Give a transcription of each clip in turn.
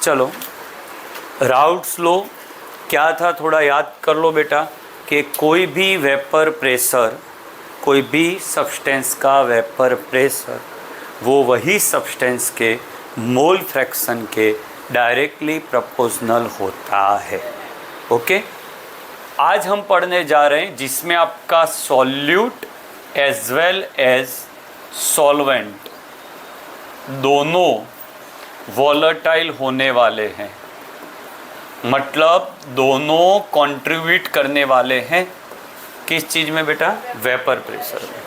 चलो, routes law क्या था थोड़ा याद कर लो बेटा, कि कोई भी वेपर प्रेशर, कोई भी सब्सटेंस का वेपर प्रेशर वो वही सब्सटेंस के मोल फ्रैक्शन के डायरेक्टली प्रोपोर्शनल होता है। ओके, आज हम पढ़ने जा रहे हैं जिसमें आपका solute as well as solvent दोनों वॉलेटाइल होने वाले हैं, मतलब दोनों कंट्रीब्यूट करने वाले हैं किस चीज़ में बेटा, वेपर प्रेशर में।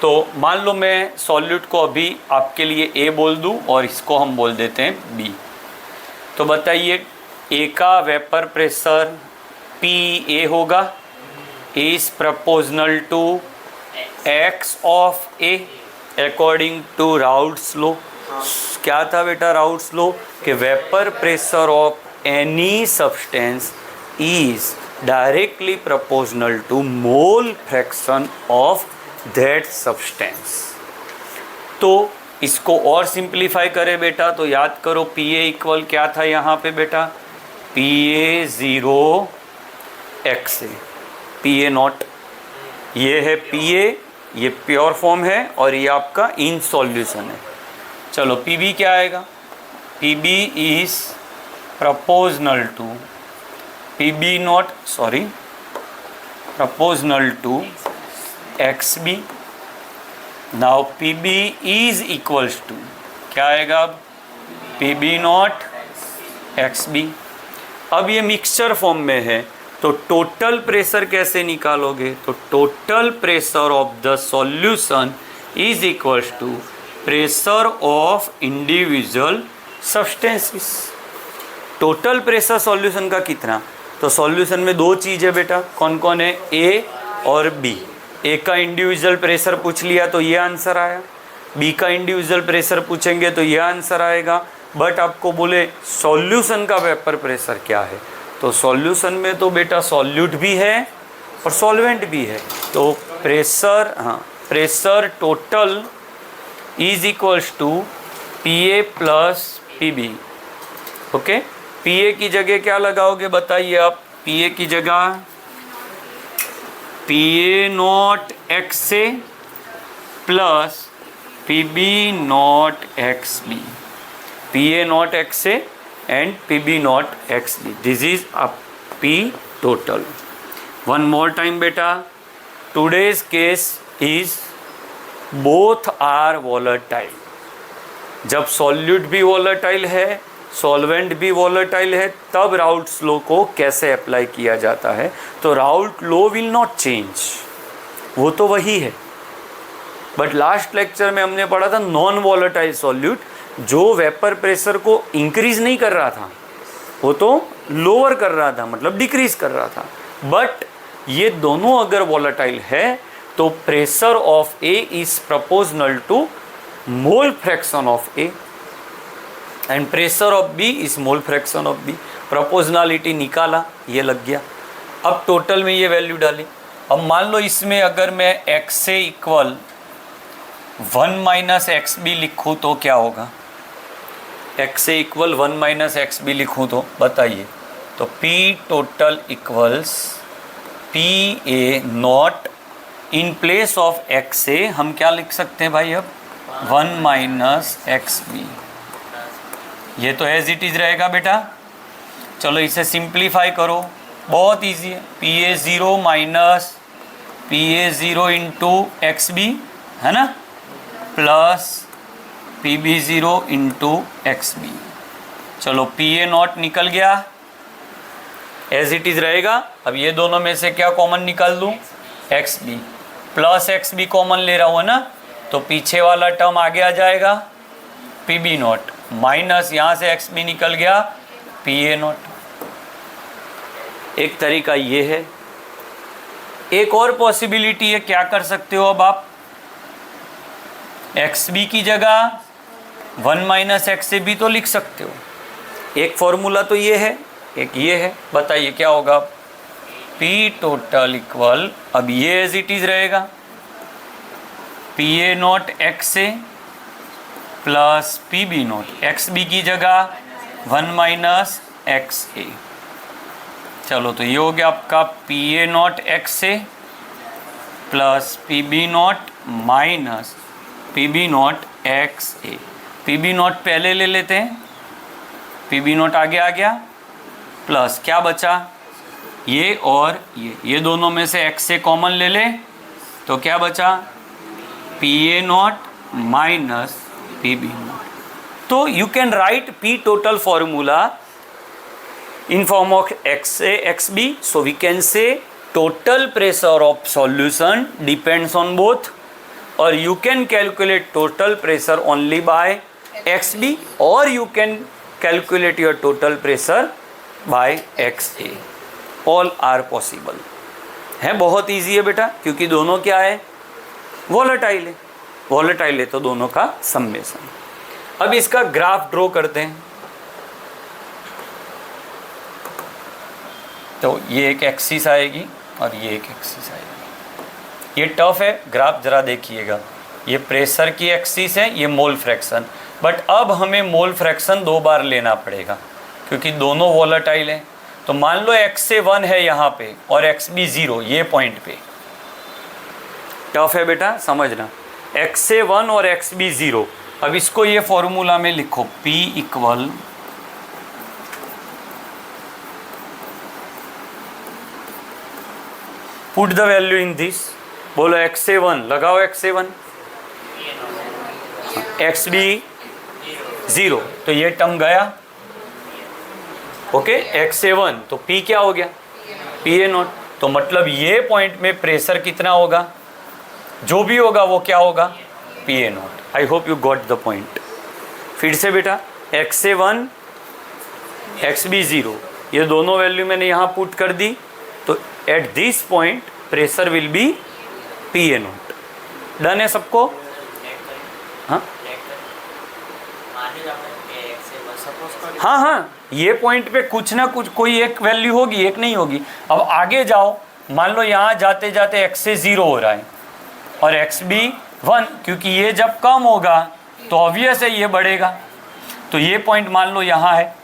तो मान लो मैं सॉल्यूट को अभी आपके लिए ए बोल दूं और इसको हम बोल देते हैं बी। तो बताइए ए का वेपर प्रेशर पी ए होगा, is proportional to X of A according to Raoult's law. क्या था बेटा राउट्स लॉ, कि vapour pressure of any substance is directly proportional to mole fraction of that substance। तो इसको और सिंप्लीफाई करें बेटा तो याद करो पी ए इक्वल क्या था यहाँ पे बेटा, P A zero x A, P A not, ये है पी ए, ये प्योर फॉर्म है और ये आपका इन सॉल्यूशन है। चलो पी बी क्या आएगा, P B is proportional to proportional to XB। now PB is equals to क्या आएगा अब, PB नॉट XB। अब ये मिक्सचर फॉर्म में है तो टोटल प्रेशर कैसे निकालोगे, तो total pressure of the solution is equals to pressure of individual substances. Total pressure solution का कितना, तो सॉल्यूशन में दो चीज़ है बेटा, कौन कौन है, ए और बी। ए का इंडिविजुअल प्रेशर पूछ लिया तो ये आंसर आया, बी का इंडिविजुअल प्रेशर पूछेंगे तो ये आंसर आएगा। बट आपको बोले सॉल्यूशन का वेपर प्रेशर क्या है, तो सॉल्यूशन में तो बेटा सॉल्यूट भी है और सॉल्वेंट भी है। तो प्रेशर, हाँ, pressure total is equals to P A plus P B. Okay, P A की जगह क्या लगाओगे बताइए आप, पी ए की जगह P A not x A plus P B not x B, P A not x A and P B not x B, this is a P total. One more time बेटा, today's case is both are volatile. जब solute भी volatile है, solvent भी volatile है, तब routes law को कैसे apply किया जाता है, तो राउट लॉ विल नॉट चेंज, वो तो वही है। बट लास्ट लेक्चर में हमने पढ़ा था नॉन वॉलेटाइल सॉल्यूट, जो वेपर प्रेशर को इंक्रीज नहीं कर रहा था, वो तो लोअर कर रहा था, मतलब डिक्रीज कर रहा था। बट ये दोनों अगर वॉलेटाइल है तो pressure of A is proportional to mole fraction of A and pressure of B is mole fraction of B. Proportionality निकाला, ये लग गया। अब टोटल में ये वैल्यू डाली। अब मान लो इसमें अगर मैं एक्स से इक्वल 1 माइनस एक्स बी लिखूँ तो क्या होगा, एक्स से इक्वल 1 माइनस एक्स बी लिखूँ तो बताइए, तो P total equals P A nought, in place of x A हम क्या लिख सकते हैं भाई, अब 1 माइनस एक्स बी, ये तो एज इट इज रहेगा बेटा। चलो इसे सिंप्लीफाई करो, बहुत इजी है, P A zero minus P A zero into X B है ना, plus P B zero into X B. चलो पी ए नॉट निकल गया, एज इट इज रहेगा। अब ये दोनों में से क्या कॉमन निकाल दूँ, X B plus X B common ले रहा हूँ ना, तो पीछे वाला टर्म आगे आ जाएगा, पी बी नॉट माइनस यहाँ से एक्स बी निकल गया, पी ए नॉट। एक तरीका ये है। एक और पॉसिबिलिटी है, क्या कर सकते हो अब आप, एक्स बी की जगह 1 माइनस एक्स ए बी तो लिख सकते हो। एक फॉर्मूला तो ये है, एक ये है, बताइए क्या होगा, पी टोटल इक्वल, अब ये एज इट इज रहेगा, P A not x A plus P B not, x B की जगह 1 माइनस एक्स ए। चलो तो ये हो गया आपका P A not x A plus P B not minus P B not x A. P B not पहले ले लेते हैं, पी बी नॉट आगे आ गया, प्लस क्या बचा, ये और ये दोनों में से एक्स से कॉमन ले ले तो क्या बचा, P A naught minus P B not. तो you can write P total formula in form of XA XB, so we can say total pressure of solution depends on both, or you can calculate total pressure only by XB, or you can calculate your total pressure by XA. All are possible. है बहुत easy है बेटा, क्योंकि दोनों क्या है, volatile है, volatile है तो दोनों का सम्मेशन। अब इसका ग्राफ ड्रॉ करते हैं। तो ये एक एक्सिस आएगी और ये एक एक्सिस आएगी। ये टफ है, ग्राफ जरा देखिएगा। ये प्रेशर की एक्सिस है, ये मोल फ्रैक्शन, बट अब हमें मोल फ्रैक्शन 2 बार लेना पड़ेगा क्योंकि दोनों वोलेटाइल हैं। तो मान लो एक्स से 1 है यहाँ पे और एक्स बी 0 ये पॉइंट पे। टफ है बेटा, समझना। एक्स से 1 और एक्स बी 0। अब इसको ये फॉर्मूला में लिखो, P equal put the value in this. बोलो एक्स से 1 लगाओ, एक्स से 1, एक्स बी 0 तो ये टर्म गया। ओके, एक्स से 1 तो P क्या हो गया, पी ए नॉट। तो मतलब ये पॉइंट में प्रेशर कितना होगा, जो भी होगा वो क्या होगा, P A not. I hope you got the point. फिर से बेटा, एक्स से 1 एक्स बी 0 ये दोनों वैल्यू मैंने यहाँ पुट कर दी, तो at this point pressure will be P A not. Done है सबको? हाँ हाँ हाँ, ये पॉइंट पे कुछ ना कुछ कोई एक वैल्यू होगी, एक नहीं होगी। अब आगे जाओ, मान लो यहाँ जाते जाते एक्स से 0 हो रहा है और एक्स बी 1, क्योंकि ये जब कम होगा तो ऑब्वियस है ये बढ़ेगा। तो ये पॉइंट मान लो यहाँ है।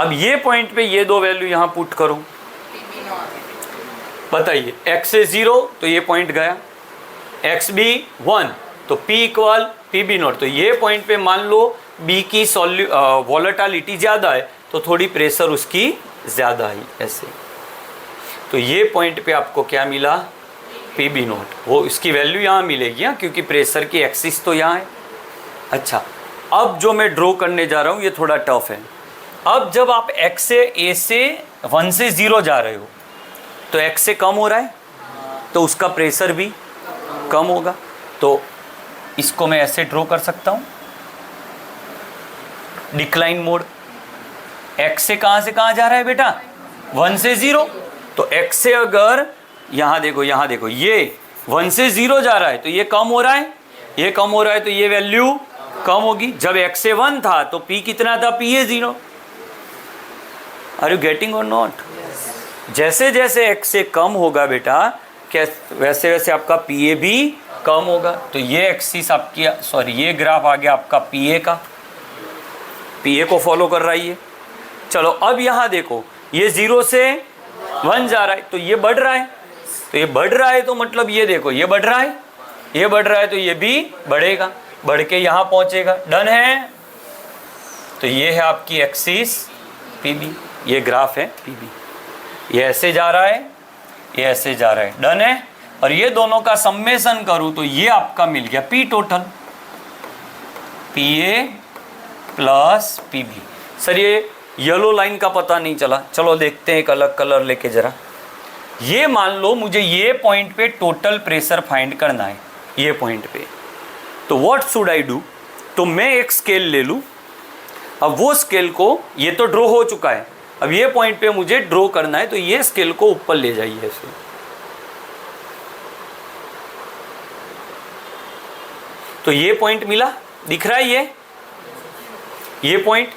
अब ये पॉइंट पे ये 2 वैल्यू यहाँ पुट करो, बताइए। एक्स से 0 तो ये पॉइंट गया, एक्स बी 1 तो P equal P B not. तो ये पॉइंट पे मान लो B की वॉलेटिलिटी ज़्यादा है तो थोड़ी प्रेशर उसकी ज़्यादा है ऐसे। तो ये पॉइंट पे आपको क्या मिला, पी बी नॉट। वो इसकी वैल्यू यहाँ मिलेगी हाँ, क्योंकि प्रेशर की एक्सिस तो यहाँ है। अच्छा, अब जो मैं ड्रॉ करने जा रहा हूँ ये थोड़ा टफ है। अब जब आप एक्स से ए से 1 से 0 जा रहे हो तो एक्स से कम हो रहा है तो उसका प्रेशर भी कम होगा। तो इसको मैं ऐसे ड्रॉ कर सकता हूँ, डिक्लाइन मोड। एक्स से कहाँ जा रहा है बेटा, 1 से 0। तो एक्स से अगर यहाँ देखो ये 1 से 0 जा रहा है तो ये कम हो रहा है, ये कम हो रहा है तो ये वैल्यू कम होगी। जब एक्स से 1 था तो P कितना था, P A 0। Are you getting और नॉट? जैसे जैसे x से कम होगा बेटा, क्या वैसे वैसे आपका पी ए भी कम होगा। तो ये एक्सिस आपकी, सॉरी ये ग्राफ आ गया आपका पी ए का, पी ए को फॉलो कर रहा है ये। चलो अब यहाँ देखो, ये 0 से 1 जा रहा है तो ये बढ़ रहा है, तो ये बढ़ रहा है तो मतलब ये देखो ये बढ़ रहा है, ये बढ़ रहा है तो ये भी बढ़ेगा, बढ़ के यहाँ पहुँचेगा। डन है? तो ये है आपकी एक्सिस पी बी, ये ग्राफ है पी बी। ये ऐसे जा रहा है, ये ऐसे जा रहा है। डन है? और ये दोनों का सम्मेशन करूं तो ये आपका मिल गया P total, P A plus P B. Sir ये येलो लाइन का पता नहीं चला, चलो देखते हैं एक अलग कलर लेके जरा। ये मान लो मुझे ये पॉइंट पे टोटल प्रेशर फाइंड करना है, ये पॉइंट पे। तो व्हाट शुड आई डू? तो मैं एक स्केल ले लूँ। अब वो स्केल को, ये तो ड्रॉ हो चुका है, अब ये पॉइंट पे मुझे ड्रॉ करना है, तो ये स्केल को ऊपर ले जाइए ऐसे। तो ये पॉइंट मिला, दिख रहा है ये point,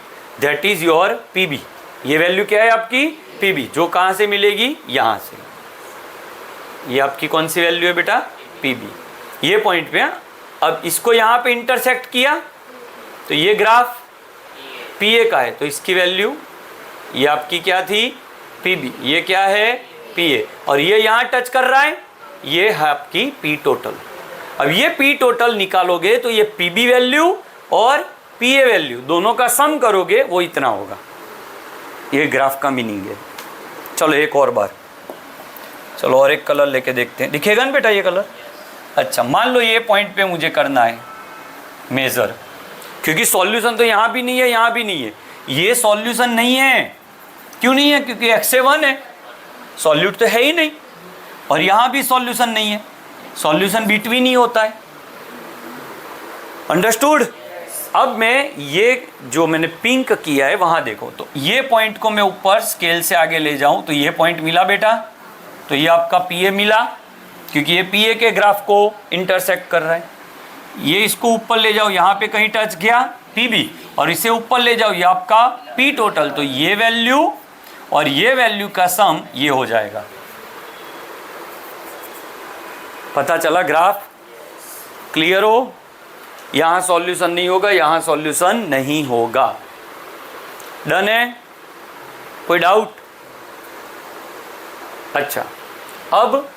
that is your PB. ये वैल्यू क्या है आपकी, पीबी, जो कहाँ से मिलेगी, यहाँ से। ये आपकी कौन सी वैल्यू है बेटा, पीबी, ये पॉइंट पे। अब इसको यहाँ पे इंटरसेक्ट किया तो ये ग्राफ Pa का है, तो इसकी वैल्यू ये आपकी क्या थी, Pb, ये क्या है Pa, और ये यहाँ टच कर रहा है, ये है आपकी P टोटल। अब ये P टोटल निकालोगे तो ये Pb वैल्यू और Pa वैल्यू दोनों का सम करोगे, वो इतना होगा। ये ग्राफ का मीनिंग है। चलो एक और बार, चलो और एक कलर लेके देखते हैं, दिखेगा ना बेटा ये कलर? अच्छा, मान लो ये पॉइंट पे मुझे करना है मेज़र, क्योंकि सॉल्यूशन तो यहाँ भी नहीं है, यहाँ भी नहीं है, ये सॉल्यूशन नहीं है। क्यों नहीं है? क्योंकि x से 1 है, सॉल्यूट तो है ही नहीं, और यहाँ भी सॉल्यूशन नहीं है, सॉल्यूशन बिटवीन ही होता है। अंडरस्टूड? अब मैं ये जो मैंने पिंक किया है वहाँ देखो, तो ये पॉइंट को मैं ऊपर स्केल से आगे ले जाऊँ तो ये पॉइंट मिला बेटा, तो ये आपका Pa मिला, क्योंकि ये Pa के ग्राफ को इंटरसेक्ट कर रहा है। ये इसको ऊपर ले जाओ, यहाँ पे कहीं टच गया Pb, और इसे ऊपर ले जाओ, ये आपका P टोटल, तो ये वैल्यू और ये वैल्यू का सम ये हो जाएगा। पता चला? ग्राफ क्लियर हो? यहाँ सॉल्यूशन नहीं होगा, यहाँ सॉल्यूशन नहीं होगा। डन है? कोई डाउट? अच्छा, अब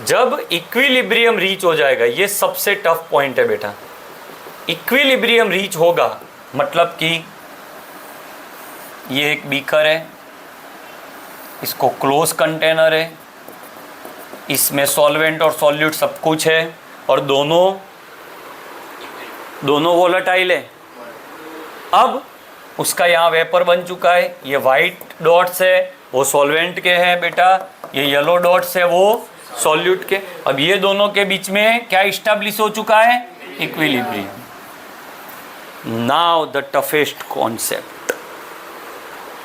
जब इक्विलिब्रियम रीच हो जाएगा, ये सबसे टफ पॉइंट है बेटा। इक्विलिब्रियम रीच होगा मतलब कि ये एक बीकर है, इसको क्लोज कंटेनर है, इसमें सॉल्वेंट और सॉल्यूट सब कुछ है, और दोनों वोलेटाइल है। अब उसका यहाँ वेपर बन चुका है, ये वाइट डॉट्स है वो सॉल्वेंट के हैं बेटा, ये येलो डॉट्स है वो सॉल्यूट के। अब ये दोनों के बीच में क्या इस्टेब्लिश हो चुका है? Equilibrium. Now the toughest concept.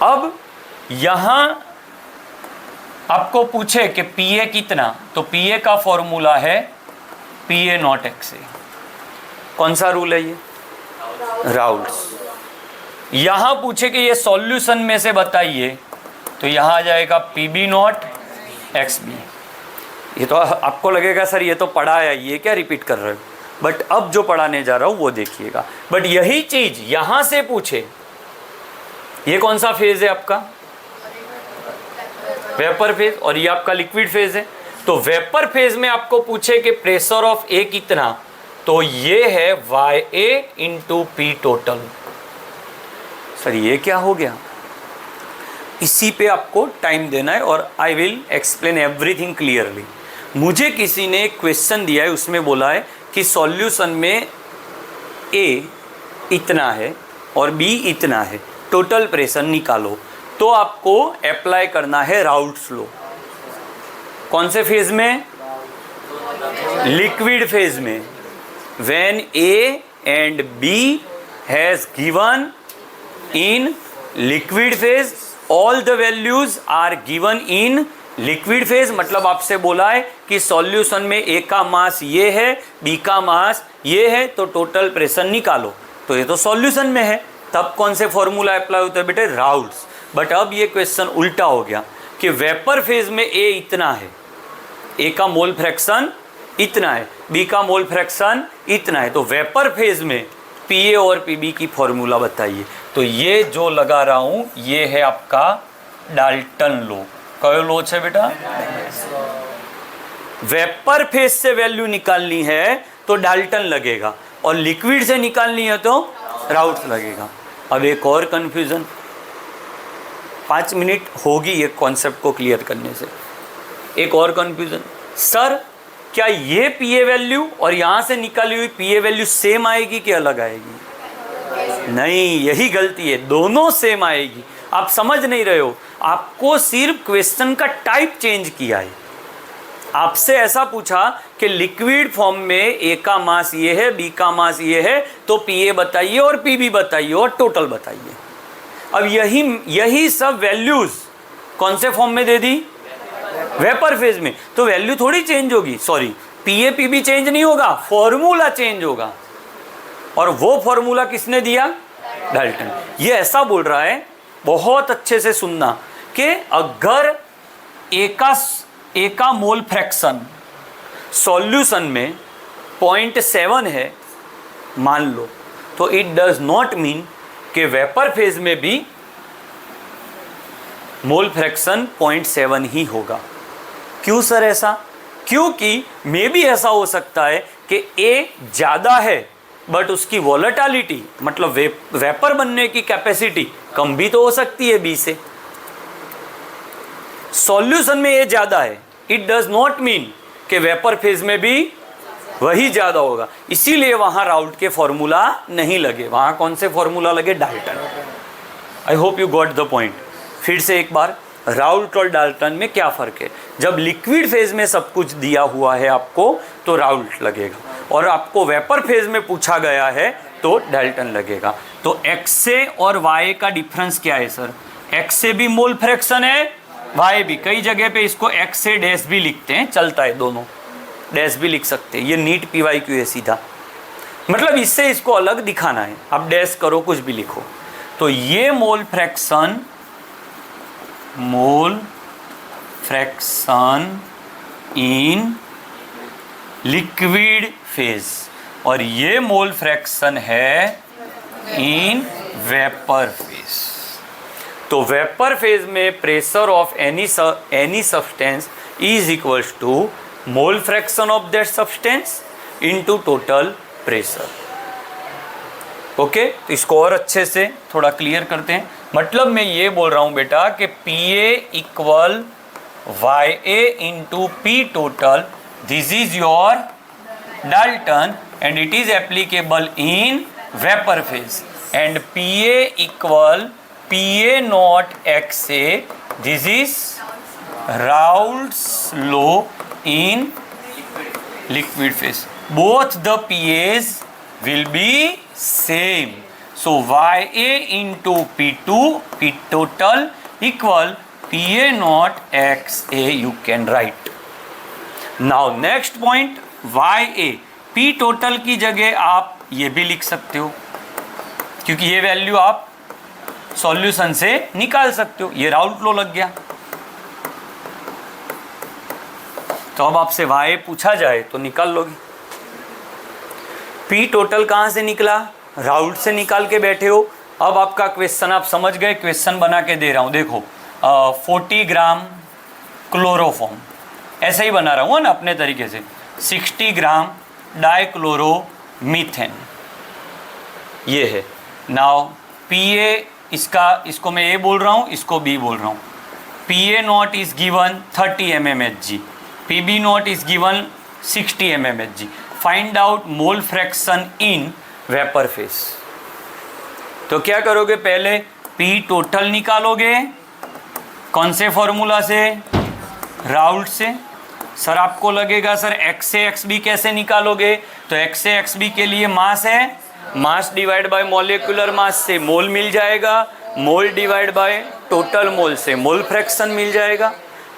अब यहाँ आपको पूछे कि Pa कितना, तो Pa का फॉर्मूला है Pa नॉट XA। कौन सा रूल है ये? राउल्स। यहाँ पूछे कि ये सॉल्यूशन में से बताइए, तो यहाँ आ जाएगा Pb नॉट XB। ये तो आपको लगेगा सर ये तो पढ़ा है, ये क्या रिपीट कर रहे हो, बट अब जो पढ़ाने जा रहा हूँ वो देखिएगा। बट यही चीज यहाँ से पूछे, ये कौन सा फेज है आपका? वेपर फेज, और ये आपका लिक्विड फेज है। तो वेपर फेज में आपको पूछे कि प्रेशर ऑफ A कितना, तो ये है YA into P total. Sir ये क्या हो गया? इसी पे आपको टाइम देना है, और I will explain everything clearly. मुझे किसी ने एक क्वेश्चन दिया है, उसमें बोला है कि सॉल्यूशन में A इतना है और B इतना है, टोटल प्रेशर निकालो। तो आपको अप्लाई करना है राउल्ट्स लॉ। कौन से फेज में? लिक्विड फेज में। When A and B has given in liquid phase, all the values are given in liquid phase. मतलब आपसे बोला है कि सॉल्यूशन में A का मास ये है, B का मास ये है, तो टोटल प्रेशर निकालो। तो ये तो सॉल्यूशन में है, तब कौन से फॉर्मूला अप्लाई होता है बेटे? राउल्ट्स। बट अब ये क्वेश्चन उल्टा हो गया कि वेपर फेज में A इतना है, A का मोल फ्रैक्शन इतना है, B का मोल फ्रैक्शन इतना है, तो वेपर फेज में Pa और Pb की फॉर्मूला बताइए। तो ये जो लगा रहा हूँ ये है आपका डाल्टन लॉ। कौन लॉ है बेटा? वेपर फेज से वैल्यू निकालनी है तो डाल्टन लगेगा, और लिक्विड से निकालनी है तो राउल्ट्स लगेगा। अब एक और कंफ्यूजन, 5 मिनट होगी ये कॉन्सेप्ट को क्लियर करने से। एक और कंफ्यूजन, सर क्या ये Pa वैल्यू और यहाँ से निकाली हुई Pa वैल्यू सेम आएगी कि अलग आएगी? नहीं, यही गलती है, दोनों सेम आएगी। आप समझ नहीं रहे हो, आपको सिर्फ क्वेश्चन का टाइप चेंज किया है। आपसे ऐसा पूछा कि लिक्विड फॉर्म में A का मास ये है, B का मास ये है, तो Pa बताइए और Pb बताइए और टोटल बताइए। अब यही सब वैल्यूज कौन से फॉर्म में दे दी? वेपर फेज में। तो वैल्यू थोड़ी चेंज होगी, सॉरी Pa Pb चेंज नहीं होगा, फॉर्मूला चेंज होगा। और वो फॉर्मूला किसने दिया? डाल्टन। ये ऐसा बोल रहा है, बहुत अच्छे से सुनना, कि अगर A का मोल फ्रैक्शन सॉल्यूशन में 0.7 है मान लो, तो इट डज नॉट मीन कि वेपर फेज में भी मोल फ्रैक्शन 0.7 ही होगा। क्यों सर ऐसा? क्योंकि मे भी ऐसा हो सकता है कि ए ज़्यादा है बट उसकी वॉलेटिलिटी मतलब वेपर बनने की कैपेसिटी कम भी तो हो सकती है बी से। सॉल्यूशन में ए ज़्यादा है, इट डज नॉट मीन कि वेपर फेज में भी वही ज़्यादा होगा, इसीलिए वहाँ राउल्ट के फॉर्मूला नहीं लगे। वहाँ कौन से फॉर्मूला लगे? Dalton. I hope you got the point. फिर से एक बार, राउल्ट और डाल्टन में क्या फ़र्क है? जब लिक्विड फेज में सब कुछ दिया हुआ है आपको तो राउल्ट लगेगा, और आपको वेपर फेज में पूछा गया है तो डाल्टन लगेगा। तो एक्स और वाई का डिफरेंस क्या है सर? एक्स से भी मोल फ्रैक्शन है, वाई भी। कई जगह पे इसको एक्स से डैश भी लिखते हैं, चलता है, दोनों डैश भी लिख सकते हैं। ये नीट PYQ है सीधा, मतलब इससे इसको अलग दिखाना है। आप डैश करो, कुछ भी लिखो। तो ये mole fraction in liquid phase, और ये मोल फ्रैक्शन है इन वेपर फेज। तो वेपर फेज में pressure of any substance is equals to mole fraction of that substance into total pressure. Okay, तो इसको और अच्छे से थोड़ा क्लियर करते हैं। मतलब मैं ये बोल रहा हूँ बेटा कि PA equal YA into P total, this is your Dalton and it is applicable in vapour phase, and PA equal PA not XA, this is Raoult's law in liquid phase. Both the PAs will be same. So YA into P2, P total equal PA not XA you can write. Now next point, YA. P total की जगह आप ये भी लिख सकते हो, क्योंकि ये वैल्यू आप सॉल्यूशन से निकाल सकते हो। ये राउल्ट लॉ लग गया। तो अब आपसे वाई पूछा जाए तो निकाल लोगे। पी टोटल कहाँ से निकला? राउल्ट से निकाल के बैठे हो। अब आपका क्वेश्चन आप समझ गए, क्वेश्चन बना के दे रहा हूँ। देखो 40 ग्राम क्लोरोफॉर्म, ऐसा ही बना रहा हूँ ना अपने तरीके से। 60 ग्राम डाइक्लोरोमीथेन, ये है। नाउ PA इसको मैं ए बोल रहा हूँ, इसको बी बोल रहा हूँ। PA not is given 30 mmHg, PB not is given 60 mmHg। Find out mole fraction in vapour phase. तो क्या करोगे? पहले P टोटल निकालोगे। कौन से फॉर्मूला से? राउल्ट से। सर आपको लगेगा सर एक्स से एक्स बी कैसे निकालोगे? तो एक्स से एक्स बी के लिए मास है, mass divide by molecular mass से मोल मिल जाएगा, मोल डिवाइड बाय टोटल मोल से मोल फ्रैक्शन मिल जाएगा।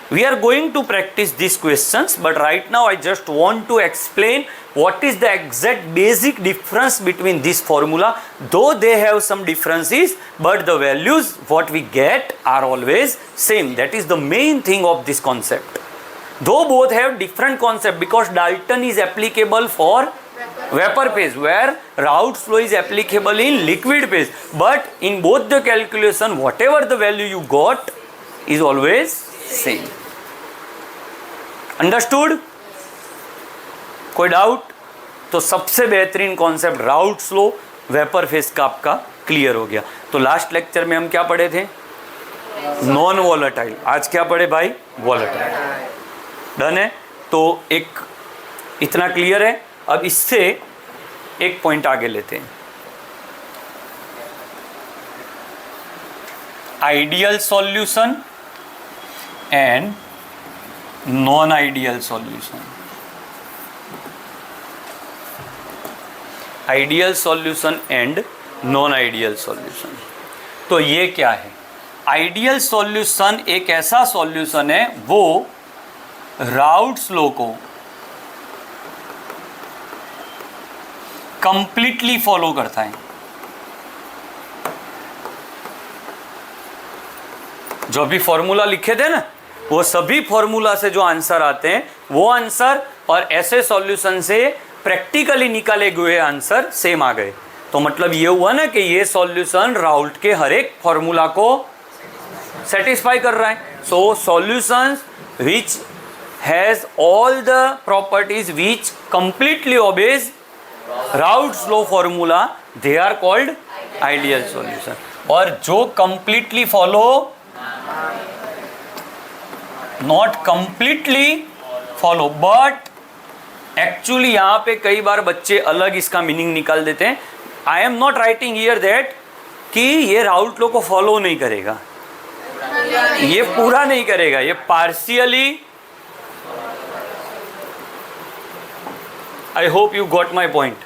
We are going to practice these questions, but right now I just want to explain what is the exact basic difference between this formula. Though they have some differences, but the values what we get are always same. That is the main thing of this concept. Though both have different concept, because Dalton is applicable for vapor phase, where Raoult's law is applicable in liquid phase. But in both the calculation, whatever the value you got is always same. Understood? कोई doubt? तो सबसे बेहतरीन concept Raoult's law vapour phase का आपका clear हो गया। तो last lecture में हम क्या पढ़े थे? Non volatile. आज क्या पढ़े भाई? वॉलेटाइल। डन है? तो एक इतना क्लियर है। अब इससे एक पॉइंट आगे लेते हैं। Ideal solution and non-ideal solution. Ideal solution and non-ideal solution. तो ये क्या है? आइडियल सॉल्यूशन एक ऐसा सॉल्यूशन है वो राउल्ट्स लॉ को कंप्लीटली फॉलो करता है। जो भी फॉर्मूला लिखे थे ना, वो सभी फॉर्मूला से जो आंसर आते हैं वो आंसर, और ऐसे सॉल्यूशन से प्रैक्टिकली निकाले हुए आंसर सेम आ गए। तो मतलब ये हुआ ना कि ये सॉल्यूशन राउल्ट के हर एक फॉर्मूला को सेटिस्फाई कर रहा है। So solutions which has all the properties which completely obeys Raoult's law formula, they are called ideal solution. और जो completely follow, not completely follow but actually यहां पे कई बार बच्चे अलग इसका मीनिंग निकाल देते हैं। I am not writing here that कि ये राउल्ट लॉ को फॉलो नहीं करेगा, ये पूरा नहीं करेगा, ये partially. I hope you got my point.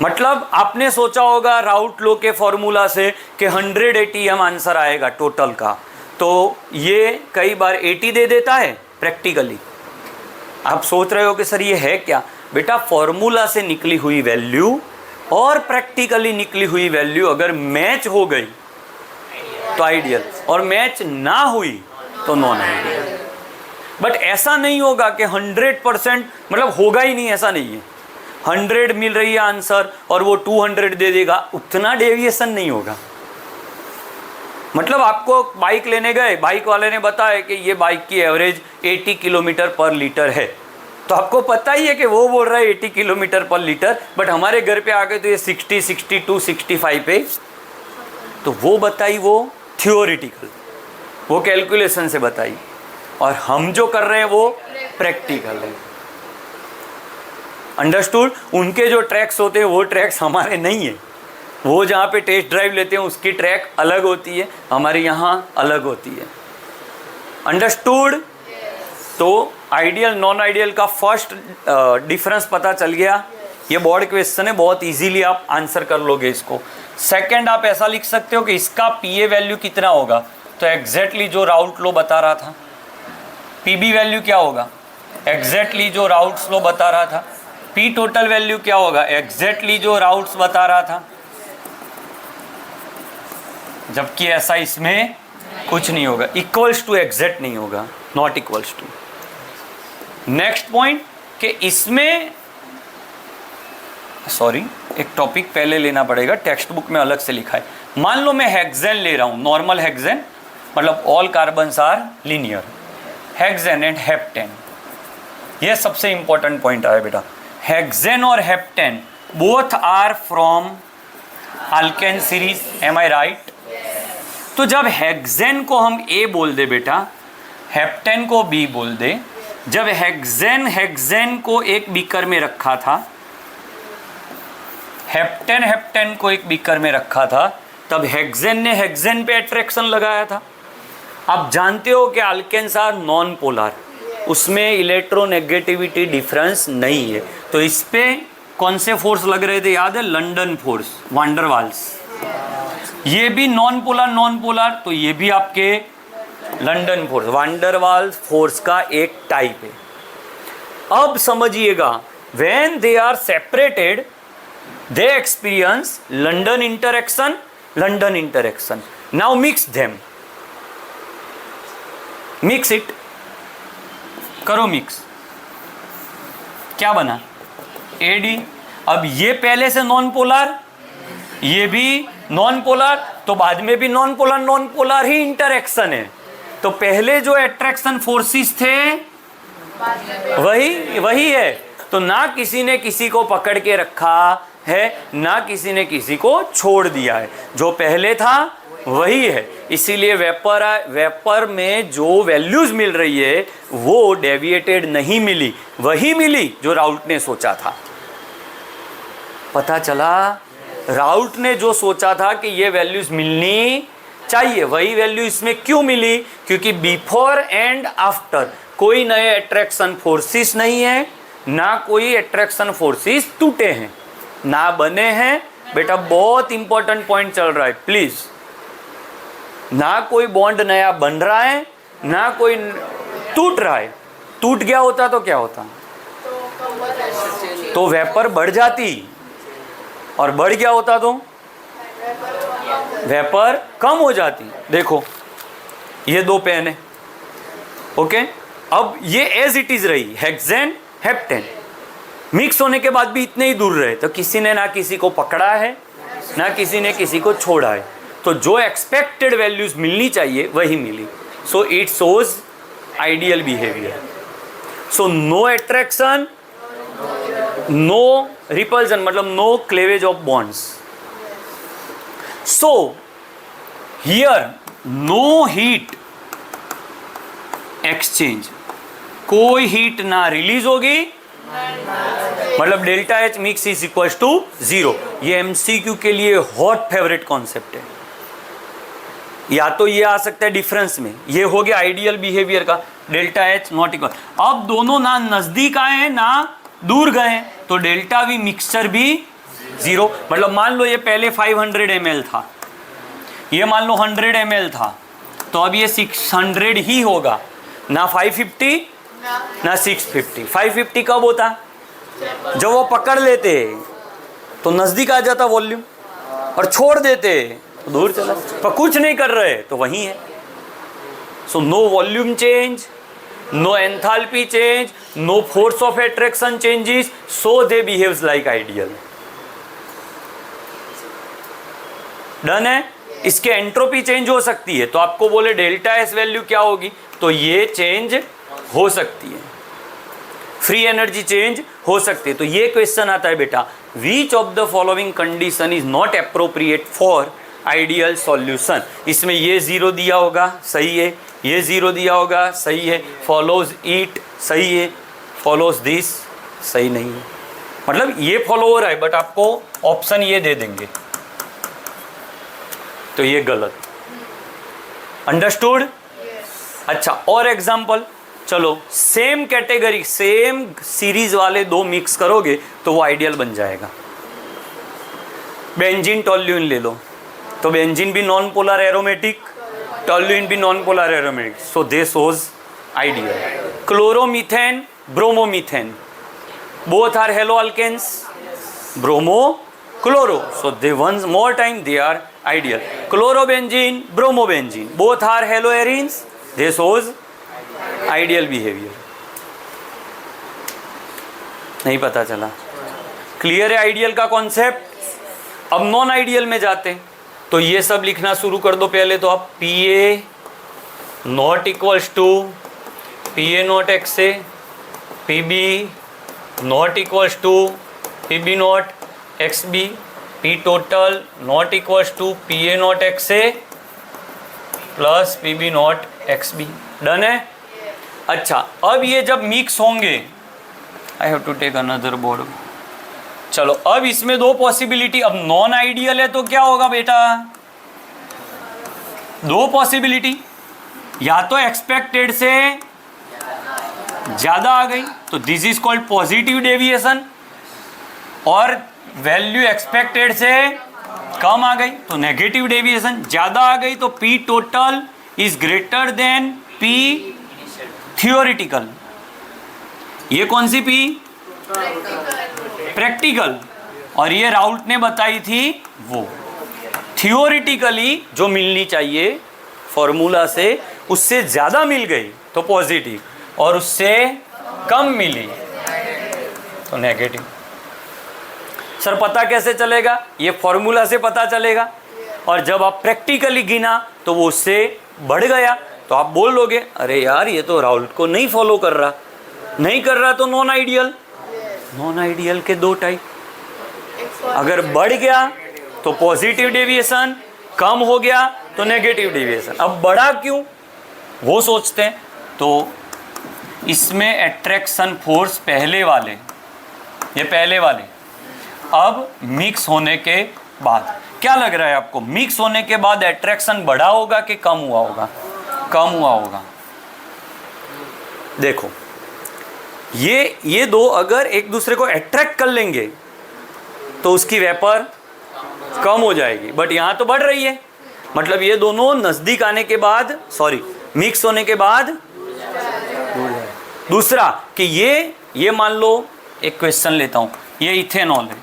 मतलब आपने सोचा होगा राउल्ट लॉ के फॉर्मूला से कि 100 ATM आंसर आएगा टोटल का, तो ये कई बार 80 दे देता है प्रैक्टिकली। आप सोच रहे हो कि सर ये है क्या? बेटा फॉर्मूला से निकली हुई वैल्यू और प्रैक्टिकली निकली हुई वैल्यू अगर मैच हो गई तो आइडियल, और मैच ना हुई तो नॉन आइडियल। बट ऐसा नहीं होगा कि 100%, मतलब होगा ही नहीं, ऐसा नहीं है। 100 मिल रही है आंसर और वो 200 दे देगा, उतना डेविएशन नहीं होगा। मतलब आपको बाइक लेने गए, बाइक वाले ने बताया कि ये बाइक की एवरेज 80 किलोमीटर पर लीटर है, तो आपको पता ही है कि वो बोल रहा है 80 किलोमीटर पर लीटर, बट हमारे घर पे आ गए तो ये 60, 62, 65 पे, तो वो बताई वो थियोरिटिकल, वो कैलकुलेशन से बताई, और हम जो कर रहे हैं वो प्रैक्टिकल है। अंडरस्टूड? उनके जो ट्रैक्स होते हैं वो ट्रैक्स हमारे नहीं है, वो जहाँ पे टेस्ट ड्राइव लेते हैं उसकी ट्रैक अलग होती है, हमारे यहाँ अलग होती है। अंडरस्टूड? तो आइडियल नॉन आइडियल का फर्स्ट डिफरेंस पता चल गया। ये बोर्ड क्वेश्चन है, बहुत इजीली आप आंसर कर लोगे इसको। सेकंड आप ऐसा लिख सकते हो कि इसका पीए वैल्यू कितना होगा, तो एग्जैक्टली जो राउल्ट लॉ बता रहा था। पीबी वैल्यू क्या होगा? एग्जैक्टली जो राउल्ट्स लॉ बता रहा था। पी टोटल वैल्यू क्या होगा? एग्जैक्टली जो राउट्स बता रहा था, जबकि ऐसा इसमें कुछ नहीं होगा। इक्वल्स टू एग्जैक्ट नहीं होगा, not equals to. Next point कि इसमें, सॉरी एक टॉपिक पहले लेना पड़ेगा, टेक्स्ट बुक में अलग से लिखा है। मान लो मैं हेक्सेन ले रहा हूँ, नॉर्मल हेक्सेन, मतलब all carbons are linear, hexane and heptane. ये सबसे इंपॉर्टेंट पॉइंट है बेटा। हेक्सेन और heptane both are from alkane series, am I right? तो जब हेक्सेन को हम ए बोल दे बेटा, हेप्टेन को बी बोल दे, जब हेक्सेन को एक बीकर में रखा था, हेप्टेन को एक बीकर में रखा था, तब हेक्सेन ने हेक्सेन पे अट्रैक्शन लगाया था। आप जानते हो कि अल्केन्स आर नॉन पोलर, उसमें इलेक्ट्रोनेगेटिविटी डिफरेंस नहीं है, तो इस पे कौन से फोर्स लग रहे थे याद है? London force, van der Waals. ये भी नॉन पोलर, तो ये भी आपके London force, van der Waals force का एक टाइप है। अब समझिएगा, when they are separated they experience London interaction. Now mix them, mix it, करो मिक्स, क्या बना? AD। अब ये पहले से नॉन पोलर, ये भी नॉन पोलर, तो बाद में भी नॉन पोलर ही इंटरेक्शन है। तो पहले जो अट्रैक्शन फोर्सेस थे वही है। तो ना किसी ने किसी को पकड़ के रखा है, ना किसी ने किसी को छोड़ दिया है, जो पहले था वही है। इसीलिए वेपर में जो वैल्यूज मिल रही है वो डेविएटेड नहीं मिली, वही मिली जो राउल्ट ने सोचा था। पता चला? राउल्ट ने जो सोचा था कि ये वैल्यूज मिलनी चाहिए, वही वैल्यू इसमें क्यों मिली? क्योंकि बिफोर एंड आफ्टर कोई नए अट्रैक्शन फोर्सेस नहीं है, ना कोई अट्रैक्शन फोर्सेस टूटे हैं, ना बने हैं। बेटा बहुत इंपॉर्टेंट पॉइंट चल रहा है, प्लीज। ना कोई बॉन्ड नया बन रहा है, ना कोई टूट रहा है। टूट गया होता तो क्या होता? तो वेपर बढ़ जाती, और बढ़ गया होता तो वेपर कम हो जाती। देखो ये दो पेन है, ओके। अब ये एज इट इज रही, हेक्सेन हेप्टेन, मिक्स होने के बाद भी इतने ही दूर रहे, तो किसी ने ना किसी को पकड़ा है ना किसी ने किसी को छोड़ा है, तो जो एक्सपेक्टेड वैल्यूज मिलनी चाहिए वही मिली। So it shows ideal behaviour. So no attraction, no repulsion, मतलब no cleavage of bonds. So here no heat exchange, कोई हीट ना रिलीज होगी, मतलब delta H mix is equal to 0। ये एमसीक्यू के लिए हॉट फेवरेट कॉन्सेप्ट है। या तो ये आ सकता है डिफरेंस में, ये हो गया आइडियल बिहेवियर का, डेल्टा एच नॉट इक्वल। अब दोनों ना नजदीक आए हैं ना दूर गए हैं, तो डेल्टा वी मिक्सचर भी 0। मतलब मान लो ये पहले 500 ml था, ये मान लो 100 ml था, तो अब ये 600 ही होगा, ना 550 ना 650। 550 कब होता? जब वो पकड़ लेते तो नजदीक आ जाता वॉल्यूम, और छोड़ देते तो दूर चला, पर कुछ नहीं कर रहे तो वही है। So no volume change, no enthalpy change, no force of attraction changes, so they behaves like ideal. Done है। इसके एंट्रोपी चेंज हो सकती है, तो आपको बोले डेल्टा एस वैल्यू क्या होगी, तो ये चेंज हो सकती है, फ्री एनर्जी चेंज हो सकती है। तो ये क्वेश्चन आता है बेटा, which of the following condition is not appropriate for ideal solution. इसमें ये 0 दिया होगा, सही है, ये 0 दिया होगा, सही है, फॉलोज इट, सही है, फॉलोज दिस, सही नहीं है। मतलब ये फॉलो हो रहा है बट आपको ऑप्शन ये दे देंगे, तो ये गलत। अंडरस्टूड? अच्छा, और एग्जाम्पल, चलो सेम कैटेगरी सेम सीरीज वाले दो मिक्स करोगे तो वो आइडियल बन जाएगा। बेंजीन टोल्यूइन ले लो, तो बेंजीन भी नॉन पोलर एरोमेटिक, टोल्यूइन भी non polar aromatic, so they shows ideal. Chloromethane, bromomethane, both are halo alkanes, bromo chloro, so they once more time they are ideal. Chlorobenzene, bromobenzene, both are haloarenes, they shows ideal behavior. नहीं पता चला? Clear है ideal का concept. अब non ideal में जाते हैं, तो ये सब लिखना शुरू कर दो। पहले तो आप PA not equals to PA not XA, PB not equals to PB not XB, P total not equals to PA not XA plus PB not XB। Done है। अच्छा, अब ये जब मिक्स होंगे, I have to take another board. चलो, अब इसमें दो पॉसिबिलिटी, अब नॉन आइडियल है तो क्या होगा बेटा, दो पॉसिबिलिटी, या तो एक्सपेक्टेड से ज्यादा आ गई तो this is called positive deviation, और वैल्यू एक्सपेक्टेड से कम आ गई तो नेगेटिव डेविएशन। ज्यादा आ गई तो P total is greater than P theoretical. ये कौन सी P? प्रैक्टिकल। और ये राउल्ट ने बताई थी वो। थियोरिटिकली जो मिलनी चाहिए फॉर्मूला से उससे ज्यादा मिल गई तो पॉजिटिव, और उससे कम मिली तो नेगेटिव। सर पता कैसे चलेगा? ये फॉर्मूला से पता चलेगा, और जब आप प्रैक्टिकली गिना तो वो उससे बढ़ गया तो आप बोल लोगे अरे यार ये तो राउल्ट को नहीं फॉलो कर रहा, नहीं कर रहा तो नॉन आइडियल। नॉन आइडियल के दो टाइप, अगर बढ़ गया तो पॉजिटिव डेविएशन, कम हो गया तो नेगेटिव डेविएशन। अब बढ़ा क्यों वो सोचते हैं, तो इसमें अट्रैक्शन फोर्स पहले वाले, ये पहले वाले, अब मिक्स होने के बाद क्या लग रहा है आपको, मिक्स होने के बाद अट्रैक्शन बढ़ा होगा कि कम हुआ होगा? कम हुआ होगा। देखो ये दो अगर एक दूसरे को अट्रैक्ट कर लेंगे तो उसकी वेपर कम हो जाएगी, बट यहाँ तो बढ़ रही है, मतलब ये दोनों नजदीक आने के बाद, सॉरी मिक्स होने के बाद दूसरा कि ये मान लो एक क्वेश्चन लेता हूँ, ये इथेनॉल है,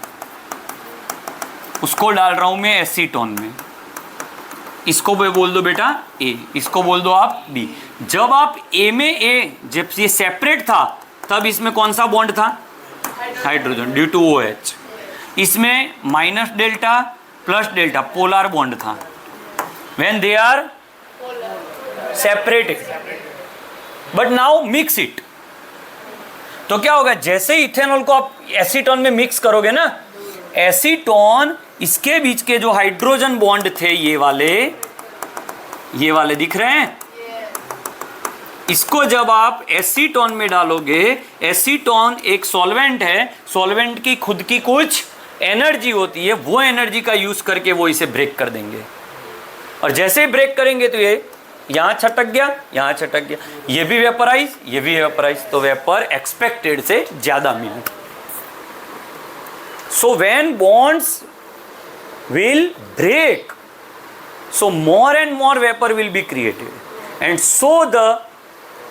उसको डाल रहा हूँ मैं एसीटोन में, इसको बोल दो बेटा A, इसको बोल दो आप B। जब आप A में A, जब ये सेपरेट था तब इसमें कौन सा बॉन्ड था? Hydrogen due to OH। इसमें minus delta plus delta polar bond था when they are separated, but now mix it. तो क्या होगा, जैसे इथेनॉल को आप एसीटोन में मिक्स करोगे ना, एसीटोन इसके बीच के जो हाइड्रोजन बॉन्ड थे ये वाले दिख रहे हैं, इसको जब आप एसीटोन में डालोगे, एसीटोन एक सॉल्वेंट है, सॉल्वेंट की खुद की कुछ एनर्जी होती है, वो एनर्जी का यूज करके वो इसे ब्रेक कर देंगे, और जैसे ही ब्रेक करेंगे तो ये यहां छटक गया, यहां छटक गया, ये भी वेपराइज, ये भी वेपराइज, तो वेपर एक्सपेक्टेड से ज्यादा मिले। So when bonds will break, so more and more vapor will be created and so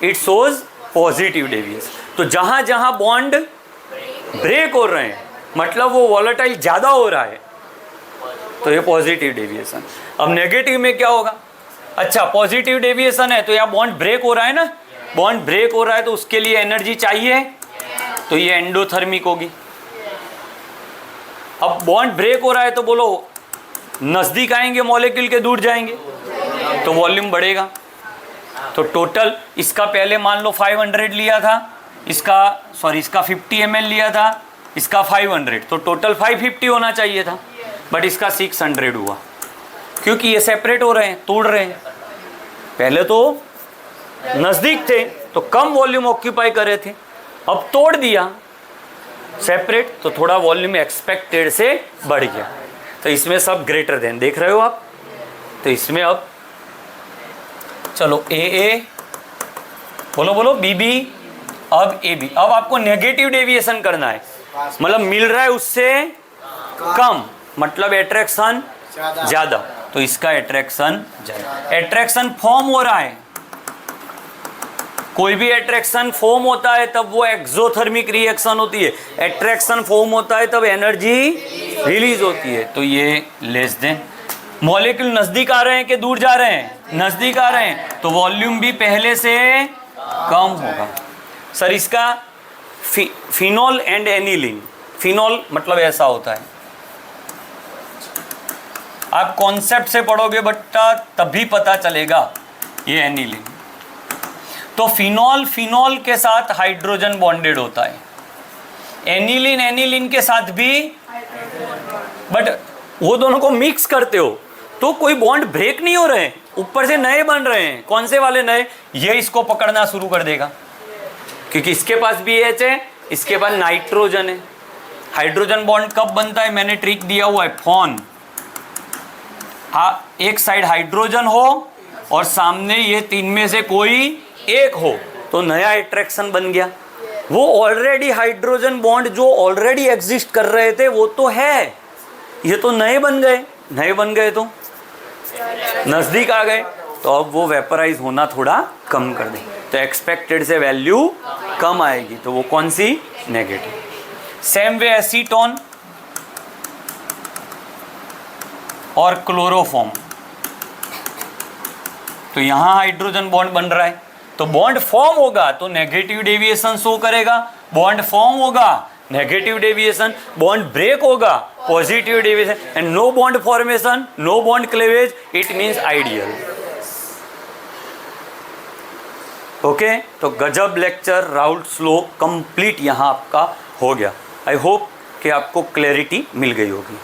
it shows positive deviation। तो जहां जहां बॉन्ड ब्रेक हो रहे हैं मतलब वो वॉलेटाइल ज्यादा हो रहा है, तो ये पॉजिटिव डेविएशन। अब नेगेटिव में क्या होगा, अच्छा पॉजिटिव डेविएशन है तो यहाँ बॉन्ड ब्रेक हो रहा है ना, बॉन्ड ब्रेक हो रहा है तो उसके लिए एनर्जी चाहिए, तो ये एंडोथर्मिक होगी। अब बॉन्ड ब्रेक हो रहा है तो बोलो नजदीक आएंगे मॉलिक्यूल के, दूर जाएंगे, तो वॉल्यूम बढ़ेगा। तो टोटल इसका पहले मान लो 500 लिया था, इसका 50 ml लिया था, इसका 500, तो टोटल 550 होना चाहिए था, बट इसका 600 हुआ, क्योंकि ये सेपरेट हो रहे हैं, तोड़ रहे हैं। पहले तो नजदीक थे तो कम वॉल्यूम ऑक्यूपाई कर रहे थे, अब तोड़ दिया सेपरेट तो थोड़ा वॉल्यूम एक्सपेक्टेड से बढ़ गया। तो इसमें सब ग्रेटर देन देख रहे हो आप, तो इसमें अब चलो AA बोलो बोलो, BB, अब AB। अब आपको नेगेटिव डेविएशन करना है, मतलब मिल रहा है उससे कम, मतलब एट्रैक्शन ज्यादा, तो इसका एट्रैक्शन ज्यादा। एट्रैक्शन फॉर्म हो रहा है, कोई भी एट्रैक्शन फॉर्म होता है तब वो एक्सोथर्मिक रिएक्शन होती है, एट्रैक्शन फॉर्म होता है तब एनर्जी रिलीज होती है, तो ये लेस देन। मॉलिक्यूल नजदीक आ रहे हैं कि दूर जा रहे हैं, नजदीक आ रहे हैं, तो वॉल्यूम भी पहले से कम होगा। सर इसका फिनॉल एंड एनिलीन, फिनॉल मतलब ऐसा होता है, आप कॉन्सेप्ट से पढ़ोगे बट्टा तभी पता चलेगा ये एनिलीन। तो फिनॉल के साथ हाइड्रोजन बॉन्डेड होता है, एनिलीन के साथ भी, बट वो दोनों को मिक्स करते हो तो कोई बॉन्ड ब्रेक नहीं हो रहे हैं, ऊपर से नए बन रहे हैं। कौन से वाले नए, ये इसको पकड़ना शुरू कर देगा, क्योंकि इसके पास भी H है, इसके पास नाइट्रोजन है। हाइड्रोजन बॉन्ड कब बनता है, मैंने ट्रिक दिया हुआ है, फॉन, हाँ, एक साइड हाइड्रोजन हो और सामने ये तीन में से कोई एक हो, तो नया एट्रैक्शन बन गया। वो ऑलरेडी हाइड्रोजन बॉन्ड जो ऑलरेडी एग्जिस्ट कर रहे थे वो तो है, ये तो नए बन गए तो नजदीक आ गए, तो अब वो वेपराइज होना थोड़ा कम कर दें, तो एक्सपेक्टेड से वैल्यू कम आएगी, तो वो कौन सी, नेगेटिव। सेम वे एसीटोन और क्लोरोफॉर्म, तो यहां हाइड्रोजन बॉन्ड बन रहा है, तो बॉन्ड फॉर्म होगा तो नेगेटिव डेविएशन शो करेगा, बॉन्ड फॉर्म होगा नेगेटिव डेविएशन, बॉन्ड ब्रेक होगा positive deviation, and no bond formation, no bond cleavage, it means ideal. Okay, तो गजब लेक्चर राउल्ट स्लो कंप्लीट यहां आपका हो गया। आई होप कि आपको क्लैरिटी मिल गई होगी।